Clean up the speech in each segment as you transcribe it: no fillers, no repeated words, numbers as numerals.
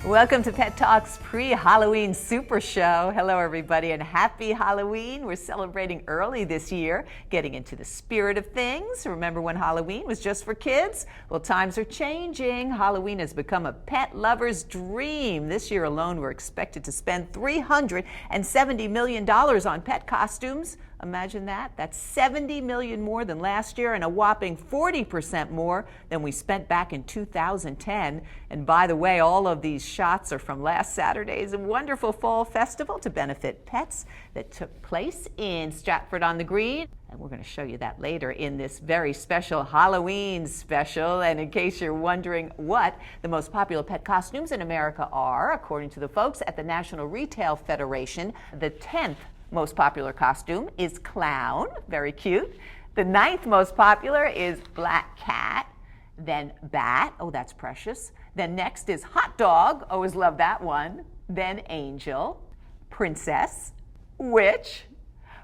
Welcome to Pet Talk's pre-Halloween Super Show. Hello, everybody, and happy Halloween. We're celebrating early this year, getting into the spirit of things. Remember when Halloween was just for kids? Well, times are changing. Halloween has become a pet lover's dream. This year alone, we're expected to spend $370 million on pet costumes. Imagine that. That's 70 million more than last year and a whopping 40% more than we spent back in 2010. And by the way, all of these shots are from last Saturday's wonderful fall festival to benefit pets that took place in Stratford-on-the-Green. And we're going to show you that later in this very special Halloween special. And in case you're wondering what the most popular pet costumes in America are, according to the folks at the National Retail Federation, the 10th most popular costume is clown, very cute. The 9th most popular is black cat, then bat, oh that's precious. Then next is hot dog, always love that one. Then angel, princess, witch,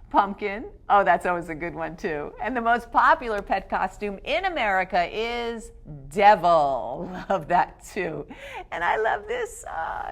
pumpkin, oh that's always a good one too. And the most popular pet costume in America is devil, love that too. And I love this,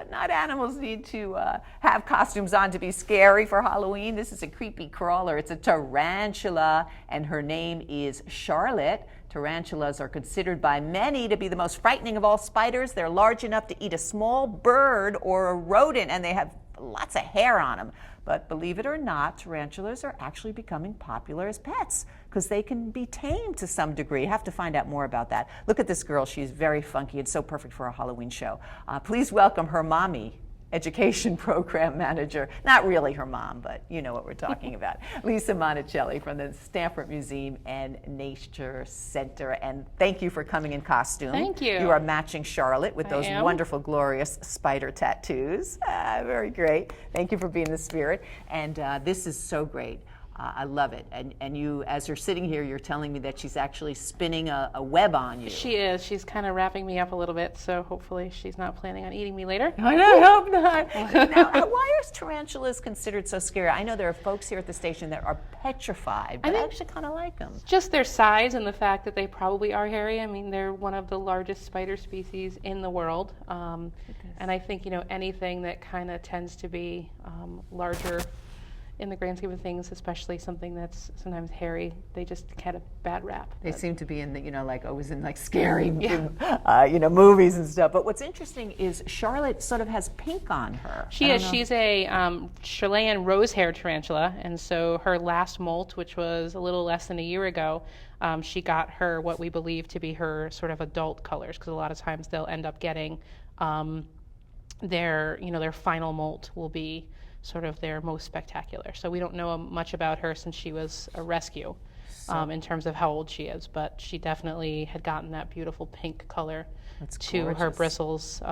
not animals need to have costumes on to be scary for Halloween. This is a creepy crawler, it's a tarantula and her name is Charlotte. Tarantulas are considered by many to be the most frightening of all spiders. They're large enough to eat a small bird or a rodent and they have lots of hair on them. But believe it or not, tarantulas are actually becoming popular as pets because they can be tamed to some degree. Have to find out more about that. Look at this girl. She's very funky and so perfect for a Halloween show. Please welcome her mommy, education program manager. Not really her mom, but you know what we're talking about. Lisa Monticelli from the Stanford Museum and Nature Center. And thank you for coming in costume. Thank you. You are matching Charlotte with those wonderful, glorious spider tattoos. Very great. Thank you for being the spirit. And this is so great. I love it. And you, as you're sitting here, you're telling me that she's actually spinning a web on you. She is. She's kind of wrapping me up a little bit, so hopefully she's not planning on eating me later. I hope not. Now, why are tarantulas considered so scary? I know there are folks here at the station that are petrified, but I actually kind of like them. Just their size and the fact that they probably are hairy. I mean, they're one of the largest spider species in the world. And I think, anything that kind of tends to be larger in the grand scheme of things, especially something that's sometimes hairy, they just get a bad rap. They seem to be in the, always in scary, movies and stuff. But what's interesting is Charlotte sort of has pink on her. She is. She's a Chilean rose-haired tarantula, and so her last molt, which was a little less than a year ago, she got her what we believe to be her sort of adult colors, because a lot of times they'll end up getting their final molt will be sort of their most spectacular. So we don't know much about her since she was a rescue in terms of how old she is, but she definitely had gotten that beautiful pink color to her bristles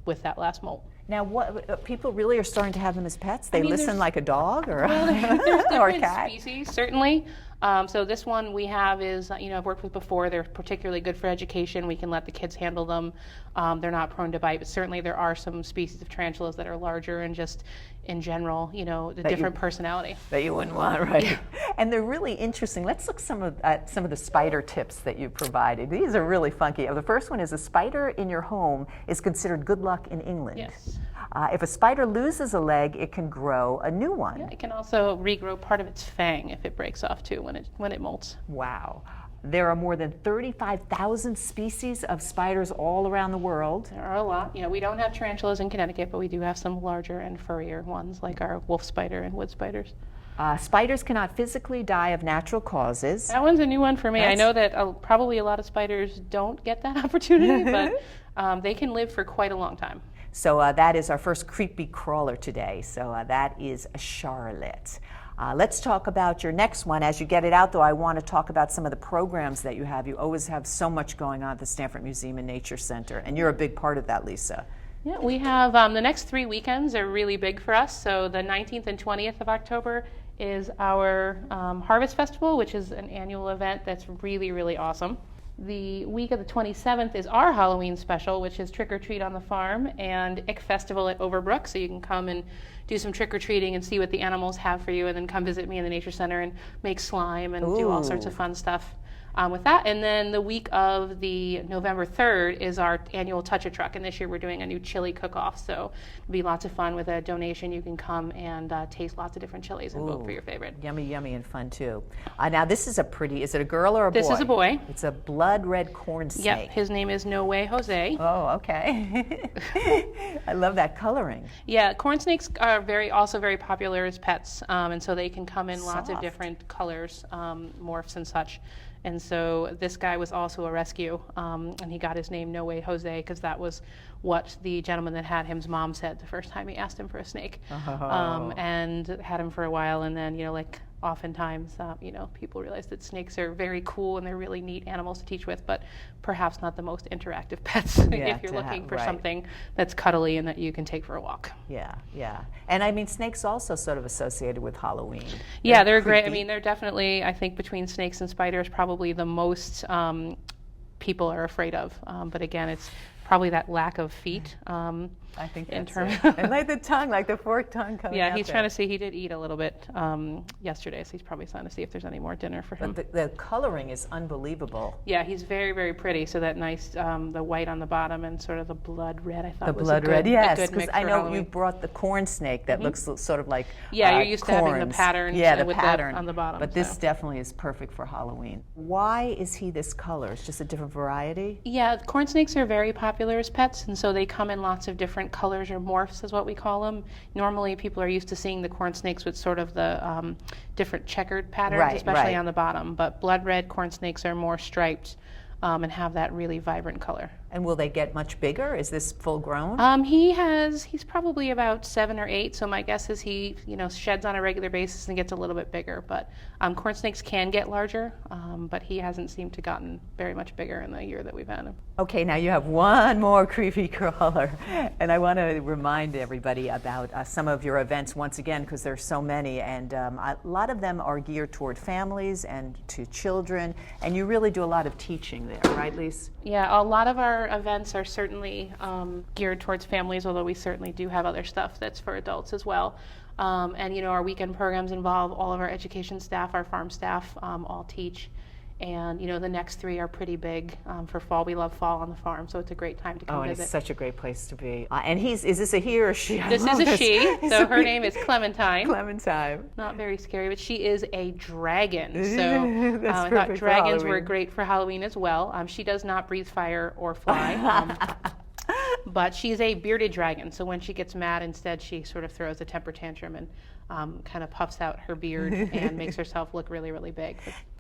with that last molt. Now, what people really are starting to have them as pets? They listen like a dog or, there's or a different cat? Species, certainly. So this one we have is, I've worked with before. They're particularly good for education. We can let the kids handle them. They're not prone to bite, but certainly there are some species of tarantulas that are larger and just in general, the different personality. That you wouldn't want, right? Yeah. And they're really interesting. Let's look at some of the spider tips that you provided. These are really funky. The first one is a spider in your home is considered good luck in England. Yes. If a spider loses a leg, it can grow a new one. Yeah, it can also regrow part of its fang if it breaks off too when it molts. Wow. There are more than 35,000 species of spiders all around the world. There are a lot. We don't have tarantulas in Connecticut, but we do have some larger and furrier ones like our wolf spider and wood spiders. Spiders cannot physically die of natural causes. That one's a new one for me. I know that probably a lot of spiders don't get that opportunity, but they can live for quite a long time. So that is our first creepy crawler today. So that is Charlotte. Let's talk about your next one. As you get it out, though, I want to talk about some of the programs that you have. You always have so much going on at the Stanford Museum and Nature Center, and you're a big part of that, Lisa. Yeah, we have the next 3 weekends are really big for us. So the 19th and 20th of October is our Harvest Festival, which is an annual event that's really, really awesome. The week of the 27th is our Halloween special, which is Trick or Treat on the Farm and Ick Festival at Overbrook. So you can come and do some trick or treating and see what the animals have for you, and then come visit me in the Nature Center and make slime and do all sorts of fun stuff. with that. And then the week of the November 3rd is our annual Touch-A-Truck, and this year we're doing a new chili cook-off, so it'll be lots of fun. With a donation, you can come and taste lots of different chilies and vote for your favorite. Yummy, yummy, and fun too. Now this is a pretty, is it a girl or a boy? This is a boy. It's a blood red corn snake. Yep, his name is No Way Jose. Oh, okay. I love that coloring. Yeah, corn snakes are also very popular as pets, and so they can come in lots of different colors, morphs and such. And so this guy was also a rescue, and he got his name No Way Jose because that was what the gentleman that had him's mom said the first time he asked him for a snake. And had him for a while, and then, like oftentimes, people realize that snakes are very cool and they're really neat animals to teach with, but perhaps not the most interactive pets if you're looking for something that's cuddly and that you can take for a walk. Yeah, yeah. And I mean, snakes also sort of associated with Halloween. Yeah, they're great. I mean, they're definitely, I think between snakes and spiders, probably the most people are afraid of. But again, it's probably that lack of feet. I think that's it. And like the tongue, like the forked tongue coming out. Yeah, he's trying to see. He did eat a little bit yesterday, so he's probably trying to see if there's any more dinner for him. But the coloring is unbelievable. Yeah, he's very, very pretty. So that nice, the white on the bottom and sort of the blood red, I thought the was blood a good, red, yes, because I know Halloween. You brought the corn snake that looks sort of like you're used corns. to having the patterns with pattern on the bottom. But this definitely is perfect for Halloween. Why is he this color? It's just a different variety? Yeah, corn snakes are very popular as pets, and so they come in lots of different colors or morphs, is what we call them. Normally, people are used to seeing the corn snakes with sort of the different checkered patterns, especially on the bottom. But blood red corn snakes are more striped and have that really vibrant color. And will they get much bigger? Is this full grown? He's probably about 7 or 8. So my guess is he, sheds on a regular basis and gets a little bit bigger. But corn snakes can get larger, but he hasn't seemed to gotten very much bigger in the year that we've had him. Okay, now you have one more creepy crawler, and I want to remind everybody about some of your events once again, because there's so many, and a lot of them are geared toward families and to children, and you really do a lot of teaching there, right, Lise? Yeah, a lot of our events are certainly geared towards families, although we certainly do have other stuff that's for adults as well. And our weekend programs involve all of our education staff, our farm staff, all teach. And the next 3 are pretty big for fall. We love fall on the farm, so it's a great time to come visit. And it's such a great place to be. And is this a he or a she? This is a she. So her name is Clementine. Clementine. Not very scary, but she is a dragon. So That's I thought dragons were great for Halloween as well. She does not breathe fire or fly. But she's a bearded dragon, so when she gets mad, instead she sort of throws a temper tantrum and kind of puffs out her beard and makes herself look really, really big.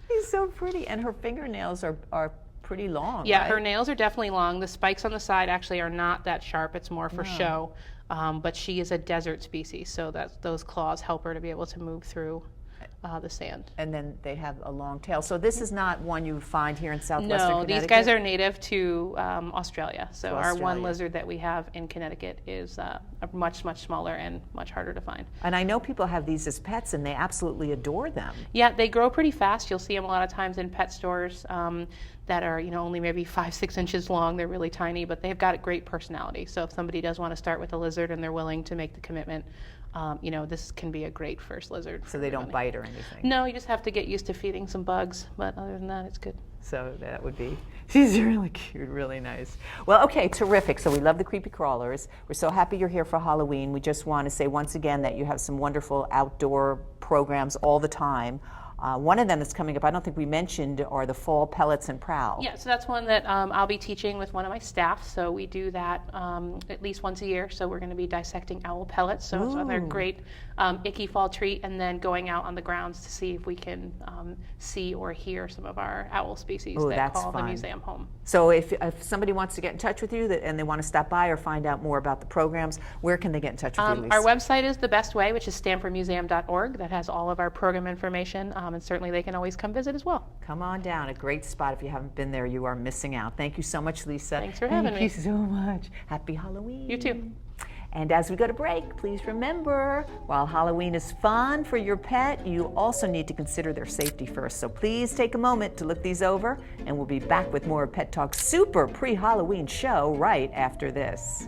She's so pretty, and her fingernails are pretty long. Yeah, right? Her nails are definitely long. The spikes on the side actually are not that sharp. It's more for show. But she is a desert species, so those claws help her to be able to move through the sand. And then they have a long tail. So this is not one you find here in southwestern Connecticut? No, these guys are native to Australia. So our one lizard that we have in Connecticut is much, much smaller and much harder to find. And I know people have these as pets, and they absolutely adore them. Yeah, they grow pretty fast. You'll see them a lot of times in pet stores that are only maybe 5-6 inches long. They're really tiny, but they've got a great personality. So if somebody does want to start with a lizard and they're willing to make the commitment, this can be a great first lizard. So they don't bite or anything? No, you just have to get used to feeding some bugs, but other than that, it's good. So that would be, she's really cute, really nice. Well, okay, terrific. So we love the creepy crawlers. We're so happy you're here for Halloween. We just want to say once again that you have some wonderful outdoor programs all the time. One of them that's coming up, I don't think we mentioned, are the fall pellets and prowl. Yeah, so that's one that I'll be teaching with one of my staff. So we do that at least once a year. So we're going to be dissecting owl pellets. So it's another great icky fall treat, and then going out on the grounds to see if we can see or hear some of our owl species that call the museum home. So if somebody wants to get in touch with you and they want to stop by or find out more about the programs, where can they get in touch with you, Lisa? Our website is the best way, which is stanfordmuseum.org. That has all of our program information. And certainly they can always come visit as well. Come on down. A great spot. If you haven't been there, you are missing out. Thank you so much, Lisa. Thanks for having me. Thank you so much. Happy Halloween. You too. And as we go to break, please remember, while Halloween is fun for your pet, you also need to consider their safety first. So please take a moment to look these over, and we'll be back with more Pet Talk's super pre-Halloween show right after this.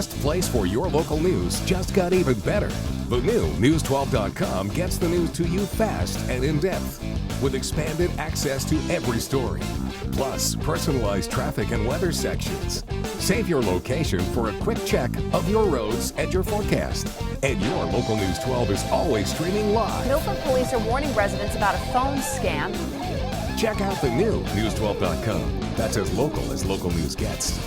best place for your local news just got even better. The new News12.com gets the news to you fast and in depth, with expanded access to every story, plus personalized traffic and weather sections. Save your location for a quick check of your roads and your forecast. And your local News 12 is always streaming live. Milford police are warning residents about a phone scam. Check out the new News12.com. That's as local news gets.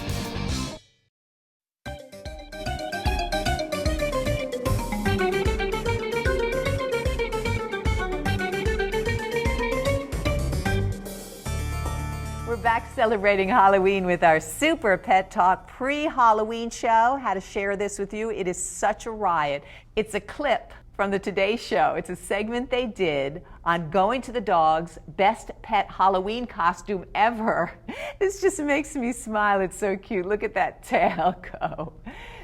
We're back celebrating Halloween with our Super Pet Talk pre-Halloween show. How to share this with you. It is such a riot. It's a clip from the Today Show. It's a segment they did on going to the dog's best pet Halloween costume ever. This just makes me smile. It's so cute. Look at that tail go.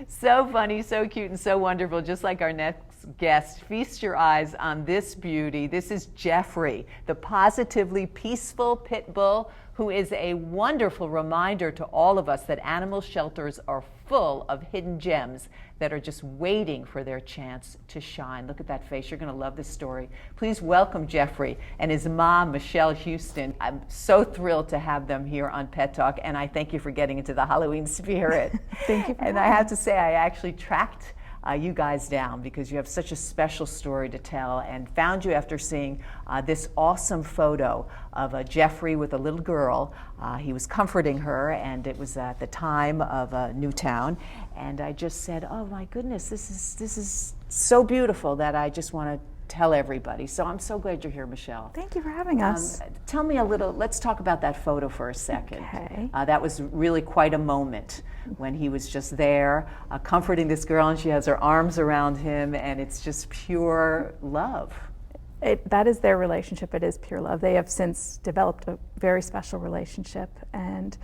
So funny, so cute, and so wonderful, just like our next guest. Feast your eyes on this beauty. This is Jeffrey, the positively peaceful pit bull, who is a wonderful reminder to all of us that animal shelters are full of hidden gems that are just waiting for their chance to shine. Look at that face. You're going to love this story. Please welcome Jeffrey and his mom, Michelle Houston. I'm so thrilled to have them here on Pet Talk, and I thank you for getting into the Halloween spirit. Thank you. And I have to say, I actually tracked you guys down because you have such a special story to tell, and found you after seeing this awesome photo of Jeffrey with a little girl. He was comforting her, and it was at the time of Newtown, and I just said, oh my goodness, this is so beautiful that I just want to tell everybody. So I'm so glad you're here, Michelle. Thank you for having us. Tell me a little, let's talk about that photo for a second. Okay. That was really quite a moment when he was just there comforting this girl, and she has her arms around him, and it's just pure love. That is their relationship. It is pure love. They have since developed a very special relationship, and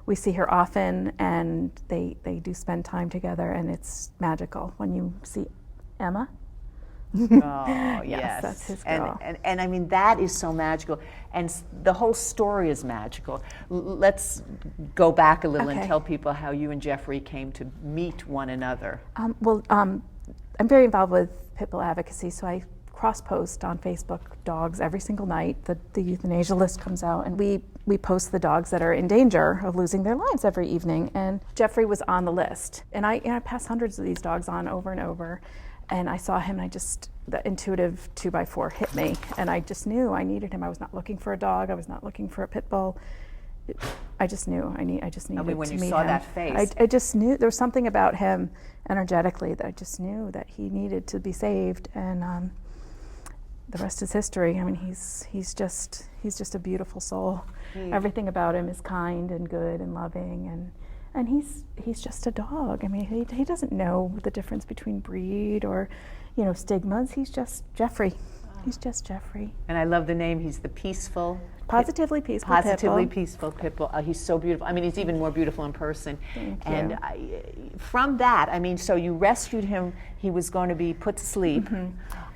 we see her often, and they do spend time together, and it's magical when you see Emma. Oh, yes. That's his girl. And I mean, that is so magical. And the whole story is magical. Let's go back a little and tell people how you and Jeffrey came to meet one another. I'm very involved with pit bull advocacy, so I cross-post on Facebook dogs every single night. The euthanasia list comes out, and we post the dogs that are in danger of losing their lives every evening. And Jeffrey was on the list. And I pass hundreds of these dogs on over and over. And I saw him, and the intuitive 2x4 hit me, and I just knew I needed him. I was not looking for a dog. I was not looking for a pit bull. I just knew I just needed to meet him. When you saw that face. I just knew there was something about him energetically that I just knew that he needed to be saved, and the rest is history. I mean, he's just a beautiful soul. Everything about him is kind and good and loving, and he's just a dog. I mean, he doesn't know the difference between breed or, stigmas. He's just Jeffrey. He's just Jeffrey. And I love the name. He's the peaceful. Positively peaceful pit bull. He's so beautiful. I mean, he's even more beautiful in person. Thank and you. From that, I mean, so you rescued him. He was going to be put to sleep. Mm-hmm.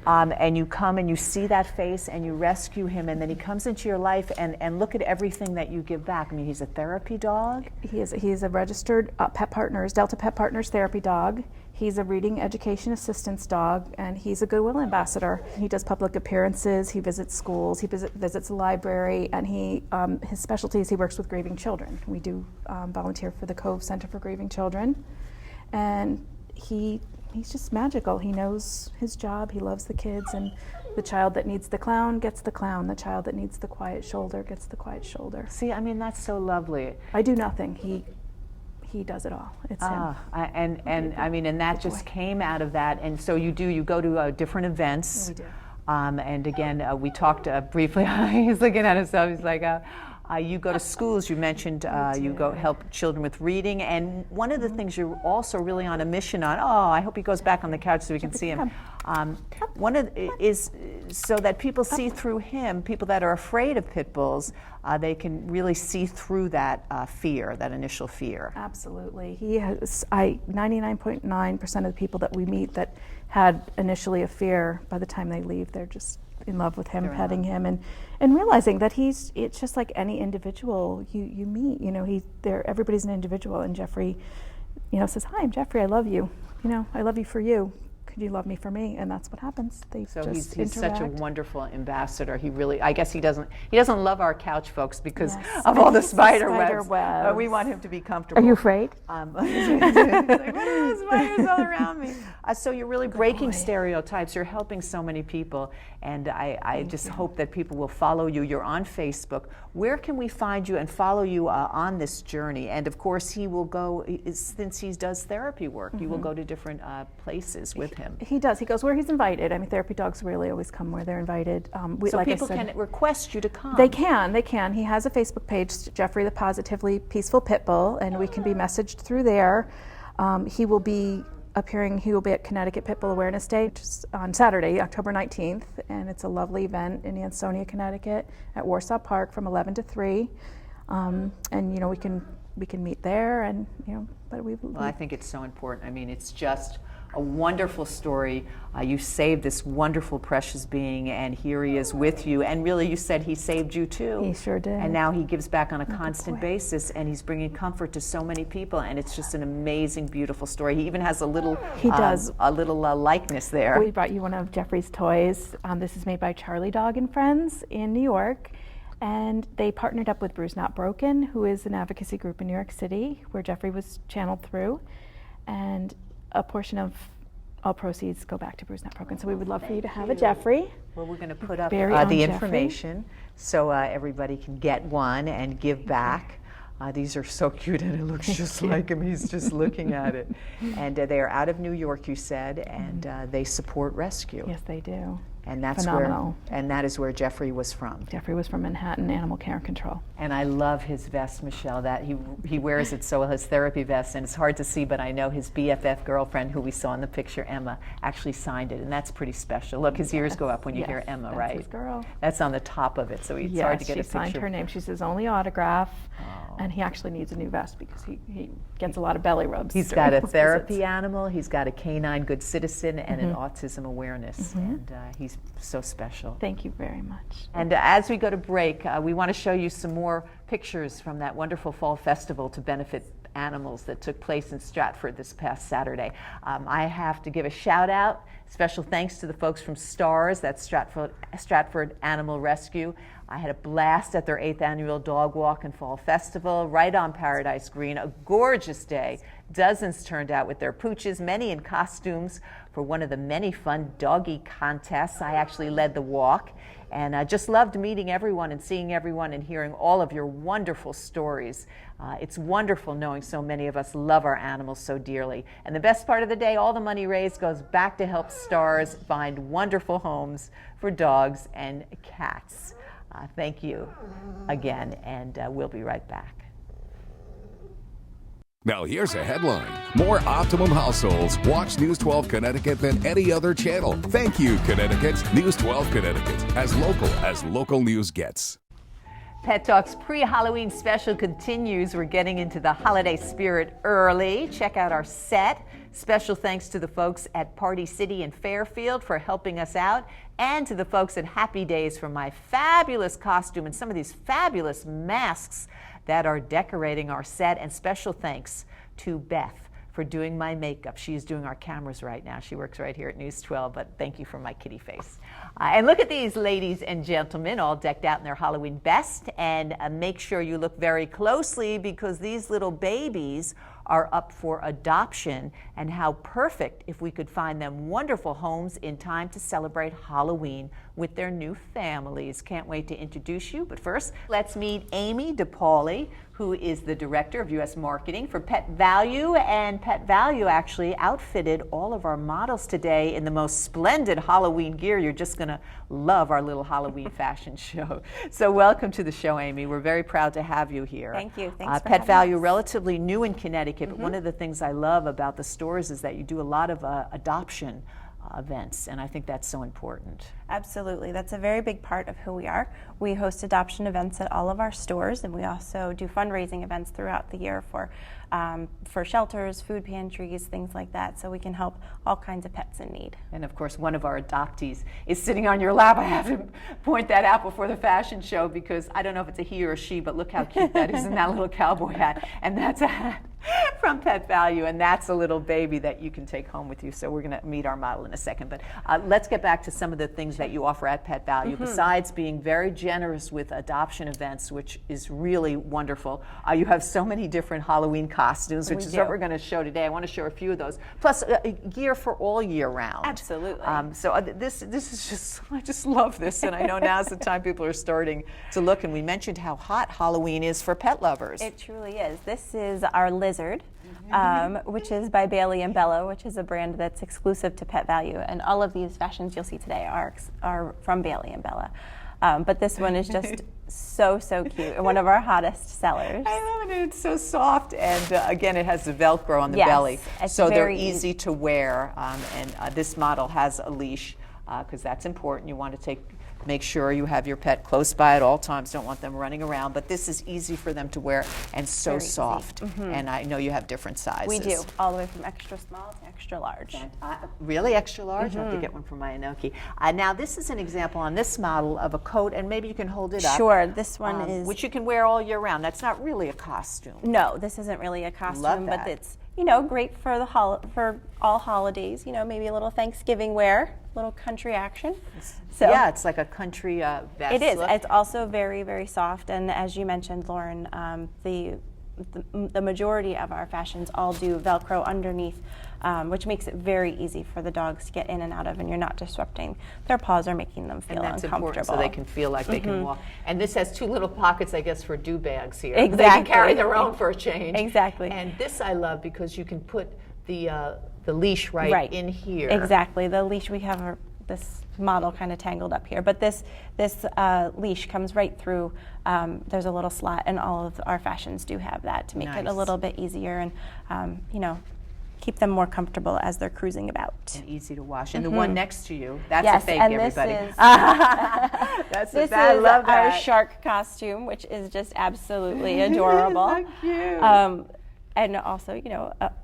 And you come and you see that face and you rescue him, and then he comes into your life, and look at everything that you give back. I mean, he's a therapy dog. He is a registered Delta Pet Partners therapy dog. He's a reading education assistance dog, and he's a Goodwill ambassador. He does public appearances, he visits schools, he visits a library, and his specialty is he works with grieving children. We do volunteer for the Cove Center for Grieving Children, and he's just magical. He knows his job. He loves the kids, and the child that needs the clown gets the clown. The child that needs the quiet shoulder gets the quiet shoulder. See, I mean, that's so lovely. I do nothing. He does it all. It's him. And that just came out of that. And so you go to different events. Yeah, we do. And again, we talked briefly. He's looking at himself. He's like, you go to schools. You mentioned you go help children with reading. And one of the things you're also really on a mission on. Oh, I hope he goes back on the couch so we can see him. Is so that people see through him. People that are afraid of pit bulls, they can really see through that fear, that initial fear. Absolutely. 99.9% of the people that we meet that had initially a fear, by the time they leave, they're just in love with him, petting him, and realizing that it's just like any individual you meet. Everybody's an individual, and Jeffrey says, "Hi, I'm Jeffrey. I love you. I love you for you. Could you love me for me?" And that's what happens. They So just he's such a interact. wonderful ambassador. He really, I guess he doesn't love our couch folks because Yes, of all the because the spider spider webs. webs. We want him to be comfortable. Are you afraid? He's like, what are those spiders all around me? So you're really breaking boy. stereotypes. You're helping so many people, and I just hope that people will follow you. You're on Facebook. Where can we find you and follow you on this journey? And of course, he will go, since he does therapy work, you will go to different places with him. He does. He goes where he's invited. I mean, therapy dogs really always come where they're invited. So like I people said, can request you to come. They can. He has a Facebook page, Jeffrey the Positively Peaceful Pit Bull, and we can be messaged through there. He will be at Connecticut Pit Bull Awareness Day, which is on Saturday, October 19th, and it's a lovely event in Ansonia, Connecticut, at Warsaw Park from 11 to 3. And we can meet there, and but Well, I think it's so important. I mean, it's just a wonderful story. You saved this wonderful, precious being, and here he is with you. And really, you said he saved you too. He sure did. And now he gives back on a constant boy. basis, and he's bringing comfort to so many people. And it's just an amazing, beautiful story. He even has a little, likeness there. We brought you one of Jeffrey's toys. This is made by Charlie Dog and Friends in New York. And they partnered up with Bruised Not Broken, who is an advocacy group in New York City, where Jeffrey was channeled through. And a portion of all proceeds go back to Bruised Not Broken. So we would love for you to have a Jeffrey. Well, we're going to put up Very own the Jeffrey. information so everybody can get one and give back. These are so cute, and it looks just like him. He's just looking at it. And they are out of New York, you said, and they support rescue. Yes, they do. And that's Phenomenal. that is where Jeffrey was from. Jeffrey was from Manhattan Animal Care and Control. And I love his vest, Michelle. That he wears it so well, his therapy vest, and it's hard to see, but I know his BFF girlfriend, who we saw in the picture, Emma, actually signed it, and that's pretty special. Look, his ears go up when you hear Emma, that's right? His girl. That's on the top of it, so it's hard to get a she picture. signed her name. She's his only autograph, and he actually needs a new vest because he gets a lot of belly rubs. He's got a therapy animal, he's got a canine good citizen, and an autism awareness, and he's so special. Thank you very much. And as we go to break, we want to show you some more pictures from that wonderful fall festival to benefit animals that took place in Stratford this past Saturday. I have to give a shout out, special thanks to the folks from STARS, that's Stratford Animal Rescue. I had a blast at their 8th annual dog walk and fall festival right on Paradise Green. A gorgeous day. Dozens turned out with their pooches, many in costumes for one of the many fun doggy contests. I actually led the walk, and I just loved meeting everyone and seeing everyone and hearing all of your wonderful stories. It's wonderful knowing so many of us love our animals so dearly. And the best part of the day, all the money raised goes back to help STARS find wonderful homes for dogs and cats. Thank you again, and we'll be right back. Now here's a headline. More Optimum households watch News 12 Connecticut than any other channel. Thank you, Connecticut. News 12 Connecticut, as local news gets. Pet Talk's pre-Halloween special continues. We're getting into the holiday spirit early. Check out our set. Special thanks to the folks at Party City in Fairfield for helping us out, and to the folks at Happy Days for my fabulous costume and some of these fabulous masks that are decorating our set. And special thanks to Beth for doing my makeup. She's doing our cameras right now. She works right here at News 12, but thank you for my kitty face. And look at these ladies and gentlemen all decked out in their Halloween best, and make sure you look very closely because these little babies are up for adoption, and how perfect if we could find them wonderful homes in time to celebrate Halloween with their new families. Can't wait to introduce you, but first let's meet Amy DePauli, who is the Director of U.S. Marketing for Pet Value, and Pet Value actually outfitted all of our models today in the most splendid Halloween gear. You're just going to love our little Halloween fashion show. So welcome to the show, Amy. We're very proud to have you here. Thank you. Thanks for Pet having Value, us. relatively new in Connecticut, but one of the things I love about the stores is that you do a lot of adoption events, and I think that's so important. Absolutely. That's a very big part of who we are. We host adoption events at all of our stores, and we also do fundraising events throughout the year for shelters, food pantries, things like that, so we can help all kinds of pets in need. And of course, one of our adoptees is sitting on your lap. I have to point that out before the fashion show because I don't know if it's a he or a she, but look how cute that is in that little cowboy hat. And that's a hat from Pet Value, and that's a little baby that you can take home with you. So we're going to meet our model in a second, but let's get back to some of the things that you offer at Pet Value. Besides being very generous with adoption events, which is really wonderful, you have so many different Halloween costumes, which is what we're going to show today. I want to show a few of those, plus gear for all year round. Absolutely. This is just, I just love this, and I know now's the time people are starting to look, and we mentioned how hot Halloween is for pet lovers. It truly is. This is our lizard, which is by Bailey and Bella, which is a brand that's exclusive to Pet Value. And all of these fashions you'll see today are from Bailey and Bella. But this one is just so cute and one of our hottest sellers. I love it. It's so soft, and again, it has the Velcro on the Yes, belly, it's so they're very easy to wear. And this model has a leash because that's important. You want to make sure you have your pet close by at all times. Don't want them running around, but this is easy for them to wear and so Very soft. And I know you have different sizes. We do, all the way from extra small to extra large. Really extra large? I have to get one for my Inoki. Now this is an example on this model of a coat, and maybe you can hold it up. Sure, this one is... which you can wear all year round. That's not really a costume. No, this isn't really a costume, Love but that. it's, great for the for all holidays, maybe a little Thanksgiving wear, little country action. So Yeah, it's like a country vest it is. look. It's also very, very soft, and as you mentioned, Lauren, the majority of our fashions all do Velcro underneath, which makes it very easy for the dogs to get in and out of, and you're not disrupting their paws or making them feel And that's uncomfortable. important, so they can feel like they can walk. And this has two little pockets, I guess, for do bags here. Exactly. They can carry their own for a change. Exactly. And this I love because you can put the leash right in here. Exactly. The leash, we have this model kind of tangled up here, but this leash comes right through. There's a little slot, and all of our fashions do have that to make it a Nice. little bit easier and keep them more comfortable as they're cruising about. And easy to wash. And the one next to you, that's Yes, a fake, and everybody. this is That's I love our that. shark costume, which is just absolutely adorable. So cute. And also,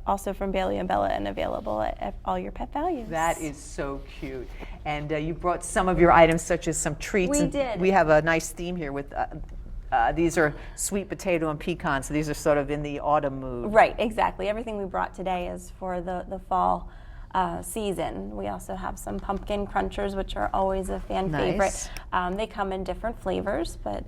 also from Bailey and Bella, and available at all your Pet Values. That is so cute. And you brought some of your items, such as some treats. We and did. We have a nice theme here with these are sweet potato and pecan, so these are sort of in the autumn mood. Right, exactly. Everything we brought today is for the fall season. We also have some pumpkin crunchers, which are always a fan Nice. favorite. They come in different flavors, but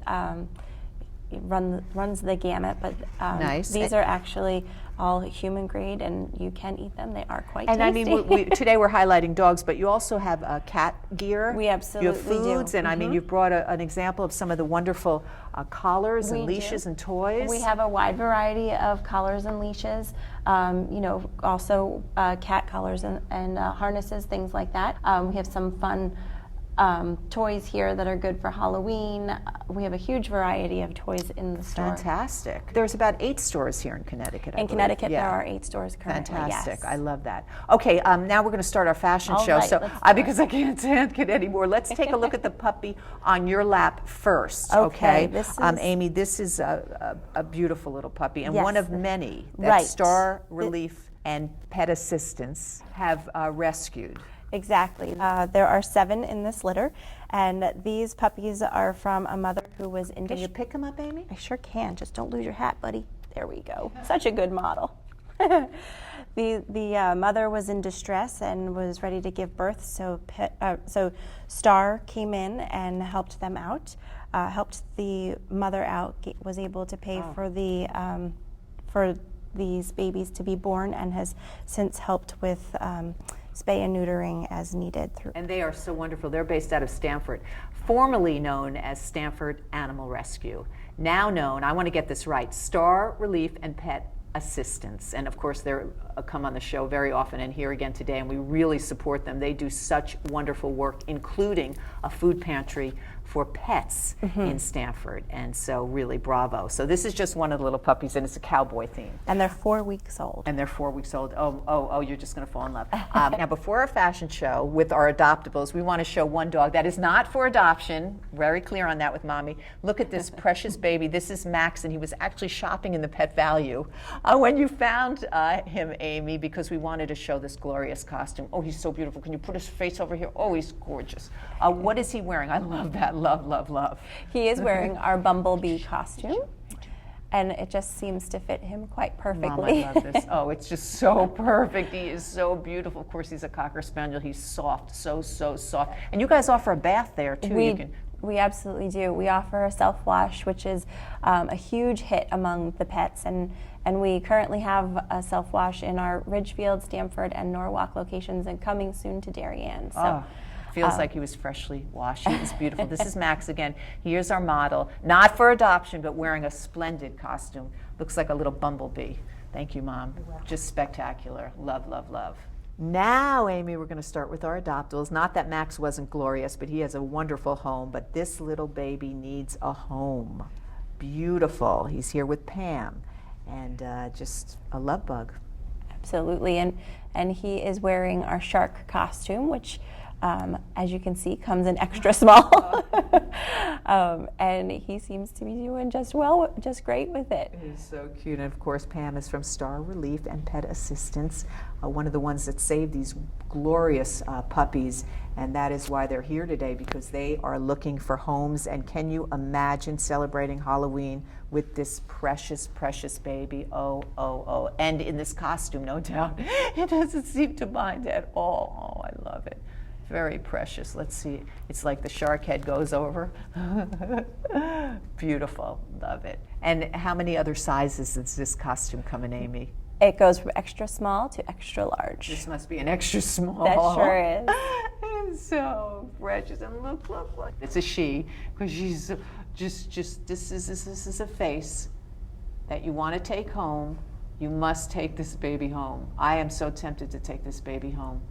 it runs the gamut. But Nice. these are actually all human grade, and you can eat them. They are quite And tasty. I mean, today we're highlighting dogs, but you also have cat gear. We You absolutely have foods, do. and I mean, you've brought an example of some of the wonderful collars and We leashes do. and toys. We have a wide variety of collars and leashes, also cat collars and harnesses, things like that. We have some fun toys here that are good for Halloween. We have a huge variety of toys in the store. Fantastic. There's about 8 stores here in Connecticut. I In believe. Connecticut, Yeah. there are 8 stores currently. Fantastic. Yes. I love that. Okay, now we're going to start our fashion All show. right, So, let's do because I can't take it anymore, let's take a look at the puppy on your lap first. Okay, this is- Amy, this is a beautiful little puppy, and Yes. one of many that Right. Star Relief and Pet Assistance have rescued. Exactly. There are 7 in this litter, and these puppies are from a mother who was in Can you distress. pick them up, Amy? I sure can. Just don't lose your hat, buddy. There we go. Such a good model. The mother was in distress and was ready to give birth, so Star came in and helped them out, helped the mother out, was able to pay for these babies to be born, and has since helped with spay and neutering as needed. And they are so wonderful. They're based out of Stanford, formerly known as Stanford Animal Rescue. Now known, I want to get this right, Star Relief and Pet Assistance. And of course, they're come on the show very often and here again today, and we really support them. They do such wonderful work, including a food pantry for pets in Stanford. And so really bravo. So this is just one of the little puppies, and it's a cowboy theme. And they're 4 weeks old. And they're 4 weeks old. Oh, you're just going to fall in love. Now, before our fashion show with our adoptables, we want to show one dog that is not for adoption. Very clear on that with Mommy. Look at this precious baby. This is Max, and he was actually shopping in the Pet Value when you found him, Amy, because we wanted to show this glorious costume. Oh, he's so beautiful. Can you put his face over here? Oh, he's gorgeous. What is he wearing? I love that. Love, love, love. He is wearing our bumblebee costume. and it just seems to fit him quite perfectly. Mom, I love this. Oh, it's just so perfect. He is so beautiful. Of course, he's a Cocker Spaniel. He's soft, so soft. And you guys offer a bath there, too. We absolutely do. We offer a self-wash, which is a huge hit among the pets, and we currently have a self-wash in our Ridgefield, Stamford, and Norwalk locations, and coming soon to Darien. So. Feels like he was freshly washed. He is beautiful. This is Max again. Here's our model, not for adoption, but wearing a splendid costume. Looks like a little bumblebee. Thank you, Mom. Just spectacular. Love, love, love. Now, Amy, we're going to start with our adoptables. Not that Max wasn't glorious, but he has a wonderful home. But this little baby needs a home. Beautiful. He's here with Pam, and just a love bug. Absolutely, and he is wearing our shark costume, which, as you can see, comes in extra small. And he seems to be doing just great with it. He's so cute. And of course, Pam is from Star Relief and Pet Assistance, one of the ones that saved these glorious puppies. And that is why they're here today, because they are looking for homes. And can you imagine celebrating Halloween with this precious, precious baby? Oh. And in this costume, no doubt. It doesn't seem to mind at all. Oh, I love it. Very precious. Let's see. It's like the shark head goes over. Beautiful. Love it. And how many other sizes does this costume come in, Amy? It goes from extra small to extra large. This must be an extra small. That sure is. It's so precious. And look. It's a she, because she's just this is a face that you want to take home. You must take this baby home. I am so tempted to take this baby home.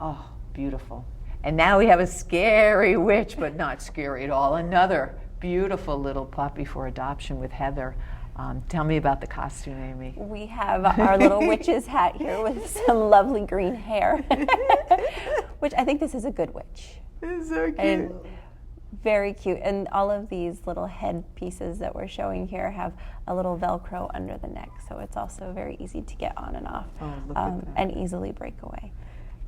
Oh, beautiful. And now we have a scary witch, but not scary at all. Another beautiful little puppy for adoption with Heather. Tell me about the costume, Amy. We have our little witch's hat here with some lovely green hair, which I think this is a good witch. It's so cute. And very cute. And all of these little head pieces that we're showing here have a little Velcro under the neck, so it's also very easy to get on and off, and easily break away.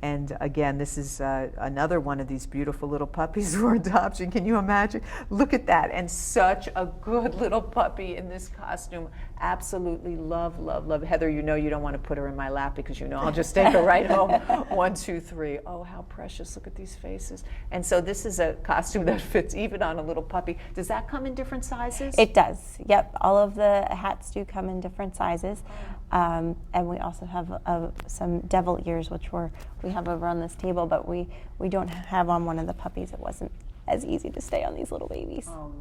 And again, this is another one of these beautiful little puppies for adoption. Can you imagine? Look at that. And such a good little puppy in this costume. Absolutely love. Heather, you know you don't want to put her in my lap, because you know I'll just take her right home. 1, 2, 3. Oh, how precious. Look at these faces. And so this is a costume that fits even on a little puppy. Does that come in different sizes? It does. Yep. All of the hats do come in different sizes. And we also have some devil ears, which we have over on this table, but we don't have on one of the puppies. It wasn't as easy to stay on these little babies. Oh,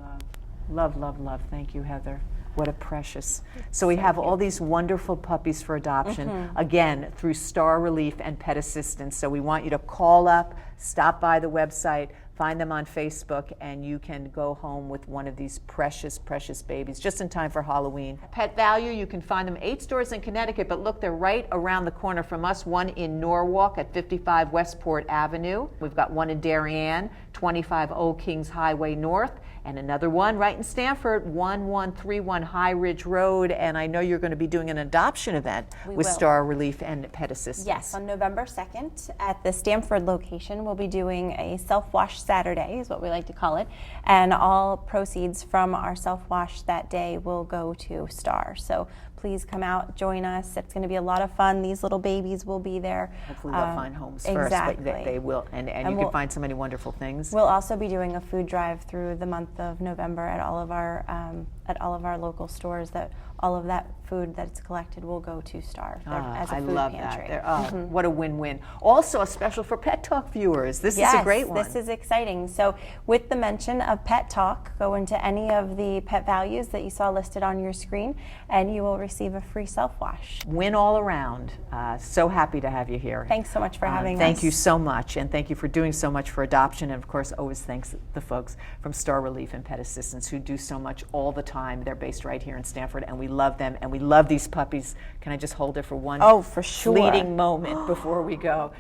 love. Thank you, Heather. What a precious. So we have all these wonderful puppies for adoption, again, through Star Relief and Pet Assistance. So we want you to call up, stop by the website, find them on Facebook, and you can go home with one of these precious, precious babies just in time for Halloween. Pet Value, you can find them 8 stores in Connecticut, but look, they're right around the corner from us, one in Norwalk at 55 Westport Avenue. We've got one in Darien, 25 Old Kings Highway North, and another one right in Stamford, 1131 High Ridge Road. And I know you're going to be doing an adoption event with Star Relief and Pet Assistance. Yes, on November 2nd at the Stamford location, we'll be doing a self-wash Saturday, is what we like to call it. And all proceeds from our self-wash that day will go to Star. So please come out, join us. It's going to be a lot of fun. These little babies will be there. Hopefully they'll find homes first, but they will. And you can find so many wonderful things. We'll also be doing a food drive through the month of November at all of our local stores. That all of that food that's collected will go to Star as a food pantry. That. What a win-win. Also a special for Pet Talk viewers. This is a great one. This is exciting. So with the mention of Pet Talk, go into any of the pet values that you saw listed on your screen, and you will receive a free self-wash. Win all around. So happy to have you here. Thanks so much for having us. Thank you so much, and thank you for doing so much for adoption. And of course, always thanks the folks from Star Relief and Pet Assistance who do so much all the time. They're based right here in Stamford, and we love them, and we love these puppies. Can I just hold it for one for sure. fleeting moment before we go?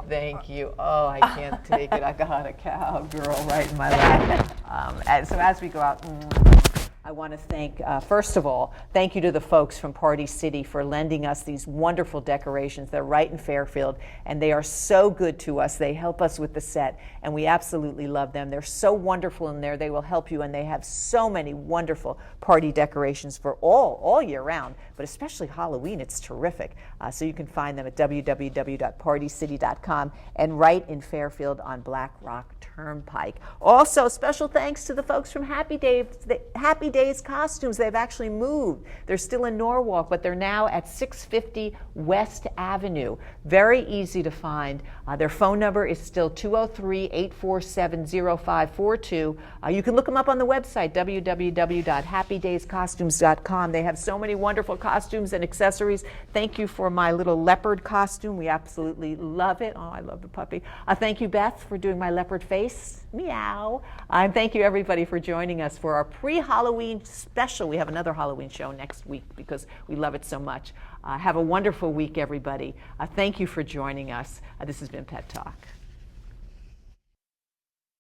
Thank you. Oh, I can't take it. I got a cowgirl right in my lap. So as we go out, I want to thank, first of all, thank you to the folks from Party City for lending us these wonderful decorations. They're right in Fairfield, and they are so good to us. They help us with the set, and we absolutely love them. They're so wonderful in there. They will help you, and they have so many wonderful party decorations for all year round, but especially Halloween. It's terrific. So you can find them at www.partycity.com and right in Fairfield on Black Rock Turnpike. Also, special thanks to the folks from Happy Days Costumes. They've actually moved. They're still in Norwalk, but they're now at 650 West Avenue. Very easy to find. Their phone number is still 203-847-0542. You can look them up on the website, www.happydayscostumes.com. They have so many wonderful costumes and accessories. Thank you for my little leopard costume. We absolutely love it. Oh, I love the puppy. Thank you, Beth, for doing my leopard face. Meow. And thank you, everybody, for joining us for our pre-Halloween special. We have another Halloween show next week because we love it so much. Have a wonderful week, everybody. Thank you for joining us. This has been Pet Talk.